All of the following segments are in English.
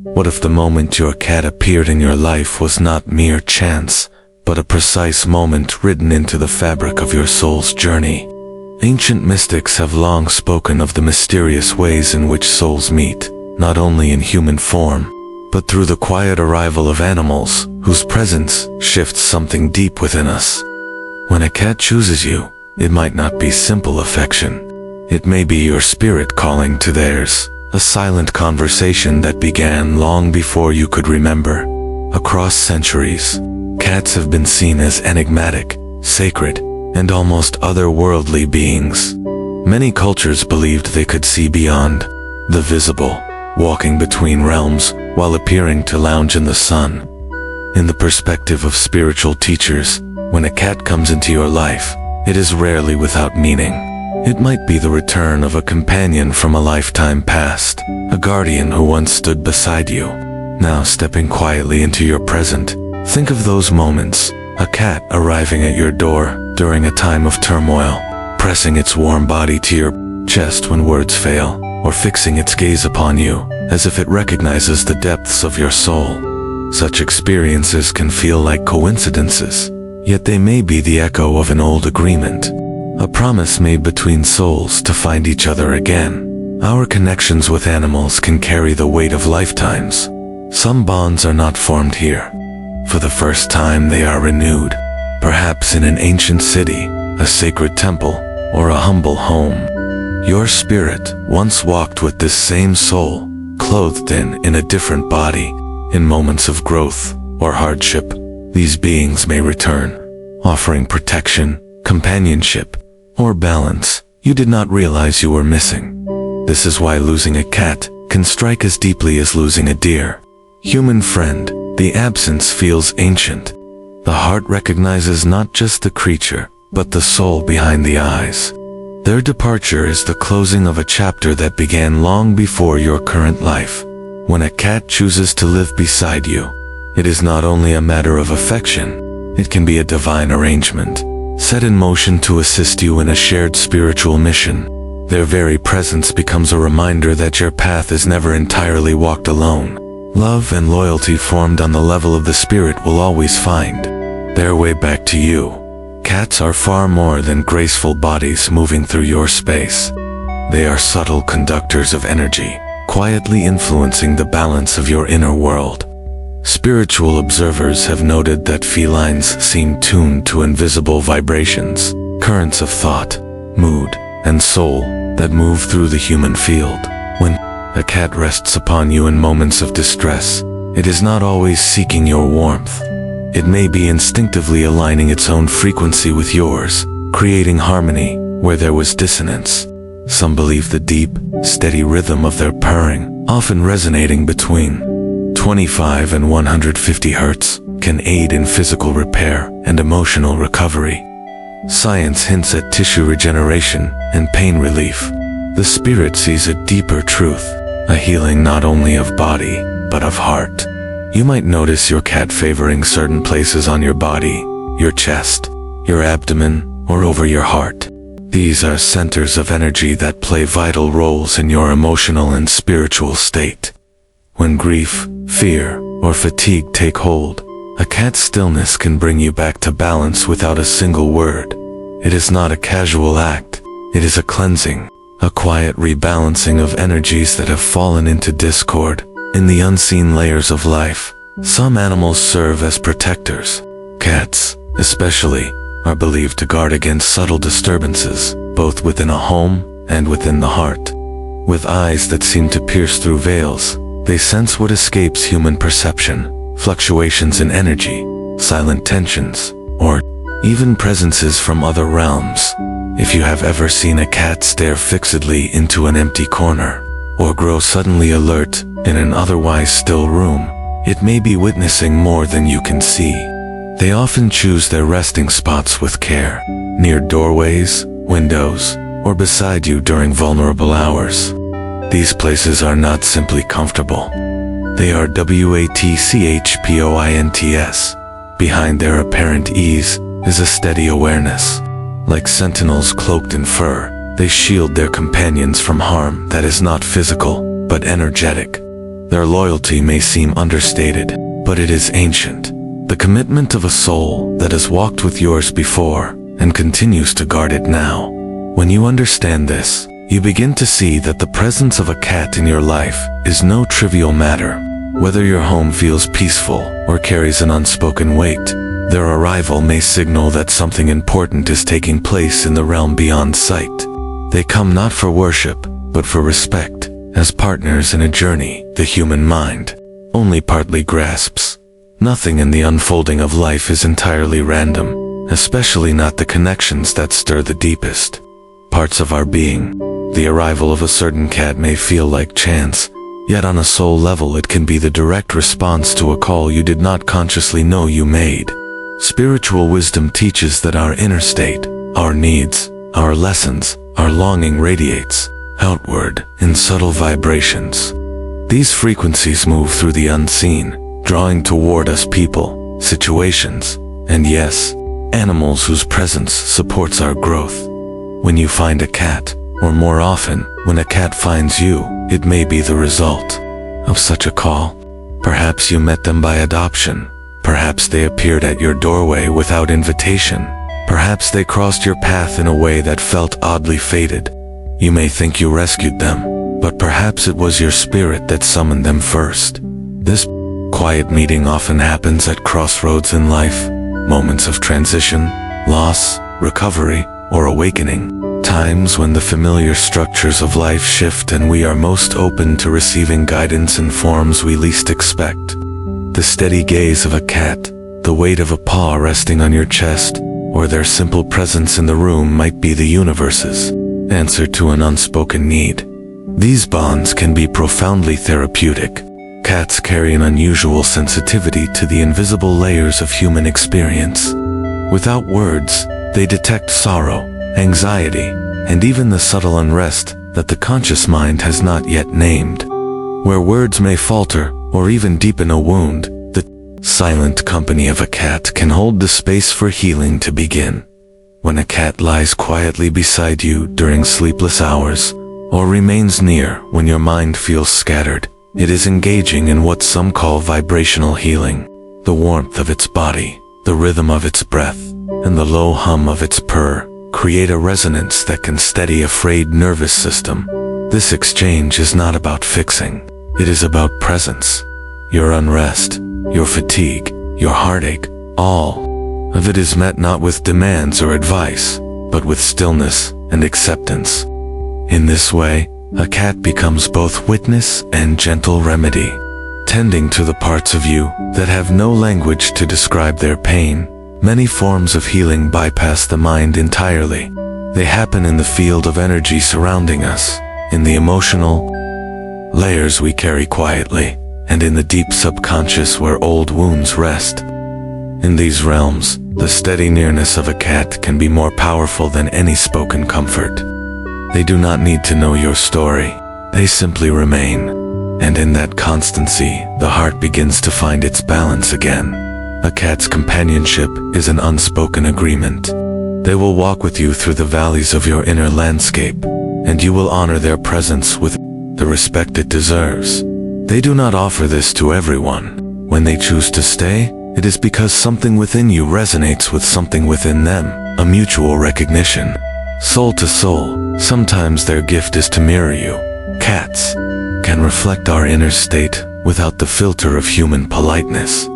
What if the moment your cat appeared in your life was not mere chance, but a precise moment written into the fabric of your soul's journey? Ancient mystics have long spoken of the mysterious ways in which souls meet, not only in human form, but through the quiet arrival of animals whose presence shifts something deep within us. When a cat chooses you, it might not be simple affection. It may be your spirit calling to theirs, a silent conversation that began long before you could remember. Across centuries, cats have been seen as enigmatic, sacred, and almost otherworldly beings. Many cultures believed they could see beyond the visible, walking between realms while appearing to lounge in the sun. In the perspective of spiritual teachers, when a cat comes into your life, it is rarely without meaning. It might be the return of a companion from a lifetime past, a guardian who once stood beside you, now stepping quietly into your present. Think of those moments, a cat arriving at your door during a time of turmoil, pressing its warm body to your chest when words fail, or fixing its gaze upon you, as if it recognizes the depths of your soul. Such experiences can feel like coincidences, yet they may be the echo of an old agreement, a promise made between souls to find each other again. Our connections with animals can carry the weight of lifetimes. Some bonds are not formed here. For the first time they are renewed, perhaps in an ancient city, a sacred temple, or a humble home. Your spirit once walked with this same soul, clothed in a different body. In moments of growth or hardship, these beings may return, offering protection, companionship, or balance you did not realize you were missing. This is why losing a cat can strike as deeply as losing a dear human friend. The absence feels ancient. The heart recognizes not just the creature, but the soul behind the eyes. Their departure is the closing of a chapter that began long before your current life. When a cat chooses to live beside you, it is not only a matter of affection, it can be a divine arrangement, set in motion to assist you in a shared spiritual mission. Their very presence becomes a reminder that your path is never entirely walked alone. Love and loyalty formed on the level of the spirit will always find their way back to you. Cats are far more than graceful bodies moving through your space. They are subtle conductors of energy, quietly influencing the balance of your inner world. Spiritual observers have noted that felines seem tuned to invisible vibrations, currents of thought, mood, and soul that move through the human field. When a cat rests upon you in moments of distress, it is not always seeking your warmth. It may be instinctively aligning its own frequency with yours, creating harmony where there was dissonance. Some believe the deep, steady rhythm of their purring, often resonating between 25 and 150 Hz, can aid in physical repair and emotional recovery. Science hints at tissue regeneration and pain relief. The spirit sees a deeper truth, a healing not only of body, but of heart. You might notice your cat favoring certain places on your body, your chest, your abdomen, or over your heart. These are centers of energy that play vital roles in your emotional and spiritual state. When grief, fear, or fatigue take hold, a cat's stillness can bring you back to balance without a single word. It is not a casual act, it is a cleansing, a quiet rebalancing of energies that have fallen into discord. In the unseen layers of life, some animals serve as protectors. Cats, especially, are believed to guard against subtle disturbances, both within a home and within the heart. With eyes that seem to pierce through veils, they sense what escapes human perception, fluctuations in energy, silent tensions, or even presences from other realms. If you have ever seen a cat stare fixedly into an empty corner, or grow suddenly alert in an otherwise still room, it may be witnessing more than you can see. They often choose their resting spots with care, near doorways, windows, or beside you during vulnerable hours. These places are not simply comfortable. They are WATCHPOINTS. Behind their apparent ease is a steady awareness. Like sentinels cloaked in fur, they shield their companions from harm that is not physical, but energetic. Their loyalty may seem understated, but it is ancient. The commitment of a soul that has walked with yours before and continues to guard it now. When you understand this, you begin to see that the presence of a cat in your life is no trivial matter. Whether your home feels peaceful or carries an unspoken weight, their arrival may signal that something important is taking place in the realm beyond sight. They come not for worship, but for respect. As partners in a journey, the human mind only partly grasps. Nothing in the unfolding of life is entirely random, especially not the connections that stir the deepest parts of our being. The arrival of a certain cat may feel like chance, yet on a soul level it can be the direct response to a call you did not consciously know you made. Spiritual wisdom teaches that our inner state, our needs, our lessons, our longing radiates outward in subtle vibrations. These frequencies move through the unseen, drawing toward us people, situations, and yes, animals whose presence supports our growth. When you find a cat, or more often, when a cat finds you, it may be the result of such a call. Perhaps you met them by adoption. Perhaps they appeared at your doorway without invitation. Perhaps they crossed your path in a way that felt oddly fated. You may think you rescued them, but perhaps it was your spirit that summoned them first. This quiet meeting often happens at crossroads in life, moments of transition, loss, recovery, or awakening, times when the familiar structures of life shift and we are most open to receiving guidance in forms we least expect. The steady gaze of a cat, the weight of a paw resting on your chest, or their simple presence in the room might be the universe's answer to an unspoken need. These bonds can be profoundly therapeutic. Cats carry an unusual sensitivity to the invisible layers of human experience. Without words, they detect sorrow, anxiety, and even the subtle unrest that the conscious mind has not yet named. Where words may falter, or even deepen a wound, the silent company of a cat can hold the space for healing to begin. When a cat lies quietly beside you during sleepless hours, or remains near when your mind feels scattered, it is engaging in what some call vibrational healing. The warmth of its body, the rhythm of its breath, and the low hum of its purr create a resonance that can steady a frayed nervous system. This exchange is not about fixing. It is about presence. Your unrest, your fatigue, your heartache, all of it is met not with demands or advice, but with stillness and acceptance. In this way, a cat becomes both witness and gentle remedy, tending to the parts of you that have no language to describe their pain. Many forms of healing bypass the mind entirely. They happen in the field of energy surrounding us, in the emotional layers we carry quietly, and in the deep subconscious where old wounds rest. In these realms, the steady nearness of a cat can be more powerful than any spoken comfort. They do not need to know your story. They simply remain. And in that constancy, the heart begins to find its balance again. A cat's companionship is an unspoken agreement. They will walk with you through the valleys of your inner landscape, and you will honor their presence with the respect it deserves. They do not offer this to everyone. When they choose to stay, it is because something within you resonates with something within them, a mutual recognition. Soul to soul, sometimes their gift is to mirror you. Cats can reflect our inner state without the filter of human politeness.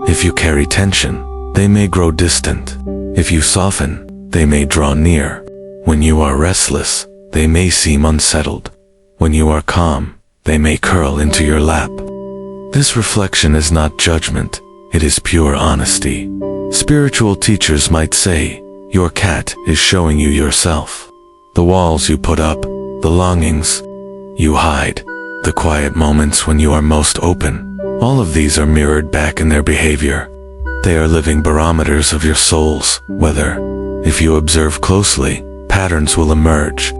If you carry tension, they may grow distant. If you soften, they may draw near. When you are restless, they may seem unsettled. When you are calm, they may curl into your lap. This reflection is not judgment, it is pure honesty. Spiritual teachers might say, your cat is showing you yourself. The walls you put up, the longings you hide, the quiet moments when you are most open, all of these are mirrored back in their behavior. They are living barometers of your soul's weather. If you observe closely, patterns will emerge.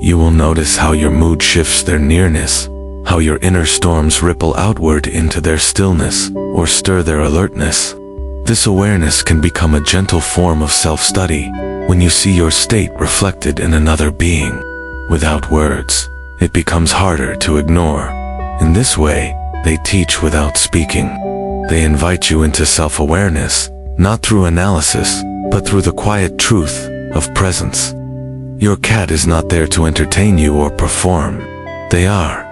You will notice how your mood shifts their nearness, how your inner storms ripple outward into their stillness or stir their alertness. This awareness can become a gentle form of self-study when you see your state reflected in another being. Without words, it becomes harder to ignore. In this way, They teach without speaking. They invite you into self-awareness, not through analysis, but through the quiet truth of presence. Your cat is not there to entertain you or perform. They are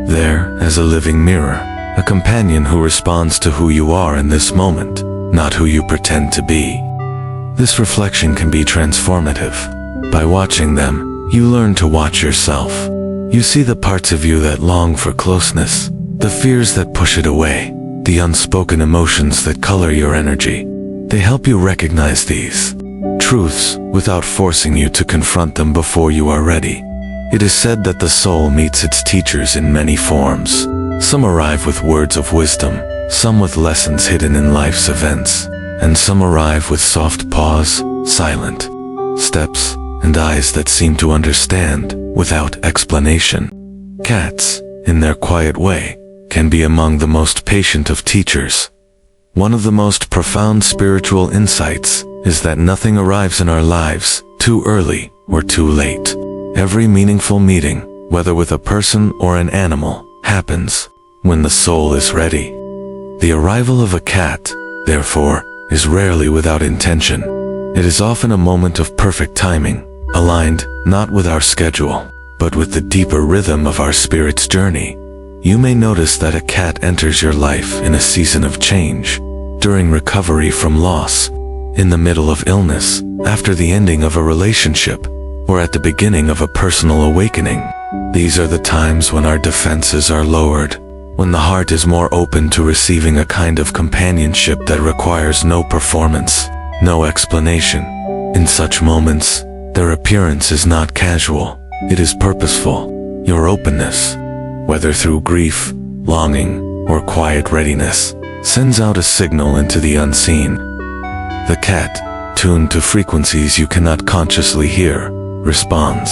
there as a living mirror, a companion who responds to who you are in this moment, not who you pretend to be. This reflection can be transformative. By watching them, you learn to watch yourself. You see the parts of you that long for closeness, the fears that push it away, the unspoken emotions that color your energy. They help you recognize these truths without forcing you to confront them before you are ready. It is said that the soul meets its teachers in many forms. Some arrive with words of wisdom, some with lessons hidden in life's events, and some arrive with soft pause, silent steps, and eyes that seem to understand without explanation. Cats, in their quiet way, can be among the most patient of teachers. One of the most profound spiritual insights is that nothing arrives in our lives too early or too late. Every meaningful meeting, whether with a person or an animal, happens when the soul is ready. The arrival of a cat, therefore, is rarely without intention. It is often a moment of perfect timing, aligned not with our schedule, but with the deeper rhythm of our spirit's journey. You may notice that a cat enters your life in a season of change, during recovery from loss, in the middle of illness, after the ending of a relationship, or at the beginning of a personal awakening. These are the times when our defenses are lowered, when the heart is more open to receiving a kind of companionship that requires no performance, no explanation. In such moments, their appearance is not casual, it is purposeful. Your openness, whether through grief, longing, or quiet readiness, sends out a signal into the unseen. The cat, tuned to frequencies you cannot consciously hear, responds.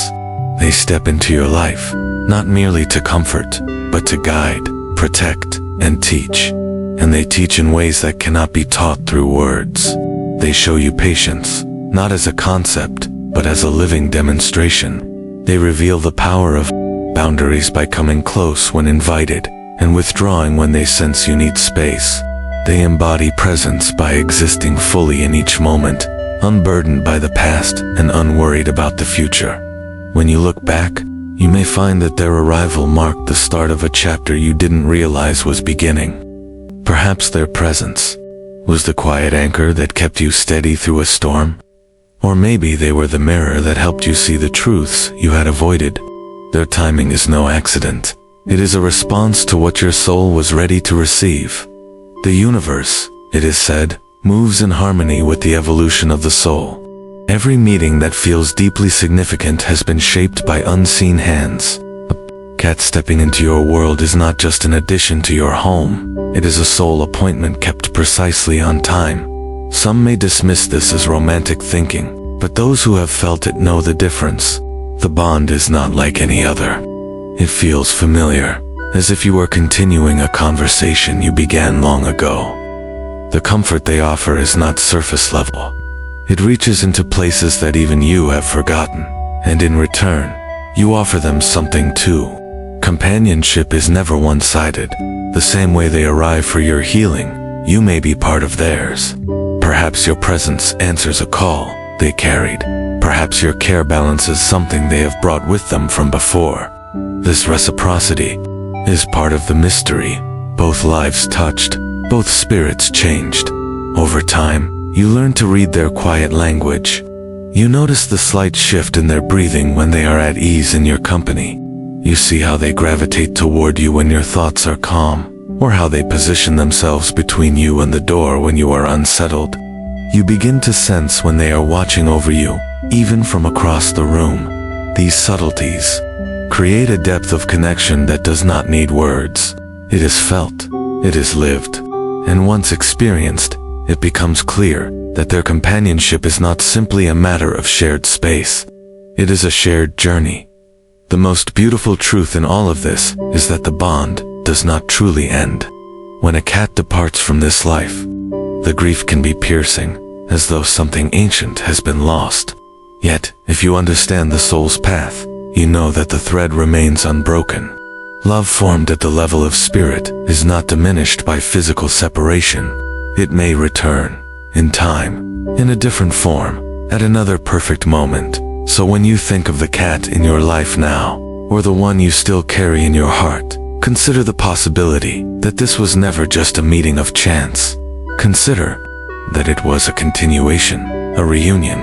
They step into your life, not merely to comfort, but to guide, protect, and teach. And they teach in ways that cannot be taught through words. They show you patience, not as a concept, but as a living demonstration. They reveal the power of boundaries by coming close when invited, and withdrawing when they sense you need space. They embody presence by existing fully in each moment, unburdened by the past and unworried about the future. When you look back, you may find that their arrival marked the start of a chapter you didn't realize was beginning. Perhaps their presence was the quiet anchor that kept you steady through a storm. Or maybe they were the mirror that helped you see the truths you had avoided. Their timing is no accident. It is a response to what your soul was ready to receive. The universe, it is said, moves in harmony with the evolution of the soul. Every meeting that feels deeply significant has been shaped by unseen hands. A cat stepping into your world is not just an addition to your home. It is a soul appointment kept precisely on time. Some may dismiss this as romantic thinking, but those who have felt it know the difference. The bond is not like any other. It feels familiar, as if you were continuing a conversation you began long ago. The comfort they offer is not surface level. It reaches into places that even you have forgotten, and in return, you offer them something too. Companionship is never one-sided. The same way they arrive for your healing, you may be part of theirs. Perhaps your presence answers a call they carried. Perhaps your care balances something they have brought with them from before. This reciprocity is part of the mystery. Both lives touched, both spirits changed. Over time, you learn to read their quiet language. You notice the slight shift in their breathing when they are at ease in your company. You see how they gravitate toward you when your thoughts are calm, or how they position themselves between you and the door when you are unsettled. You begin to sense when they are watching over you, even from across the room. These subtleties create a depth of connection that does not need words. It is felt, it is lived, and once experienced, it becomes clear that their companionship is not simply a matter of shared space. It is a shared journey. The most beautiful truth in all of this is that the bond does not truly end. When a cat departs from this life, the grief can be piercing, as though something ancient has been lost. Yet, if you understand the soul's path, you know that the thread remains unbroken. Love formed at the level of spirit is not diminished by physical separation. It may return, in time, in a different form, at another perfect moment. So when you think of the cat in your life now, or the one you still carry in your heart, consider the possibility that this was never just a meeting of chance. Consider that it was a continuation, a reunion,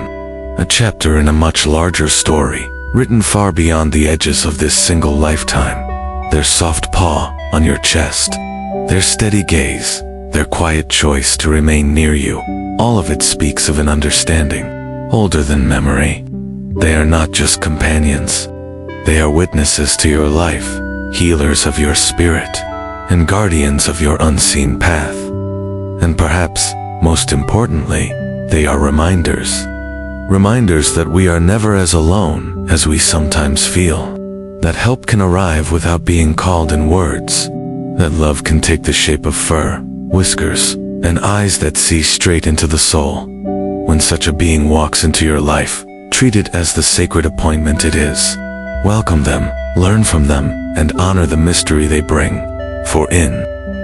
a chapter in a much larger story, written far beyond the edges of this single lifetime. Their soft paw on your chest, their steady gaze, their quiet choice to remain near you, all of it speaks of an understanding older than memory. They are not just companions. They are witnesses to your life, healers of your spirit, and guardians of your unseen path. And perhaps, most importantly, they are reminders. Reminders that we are never as alone as we sometimes feel. That help can arrive without being called in words. That love can take the shape of fur, whiskers, and eyes that see straight into the soul. When such a being walks into your life, treat it as the sacred appointment it is. Welcome them, learn from them, and honor the mystery they bring. For in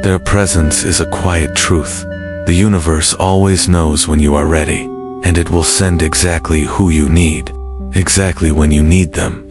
their presence is a quiet truth. The universe always knows when you are ready, and it will send exactly who you need, exactly when you need them.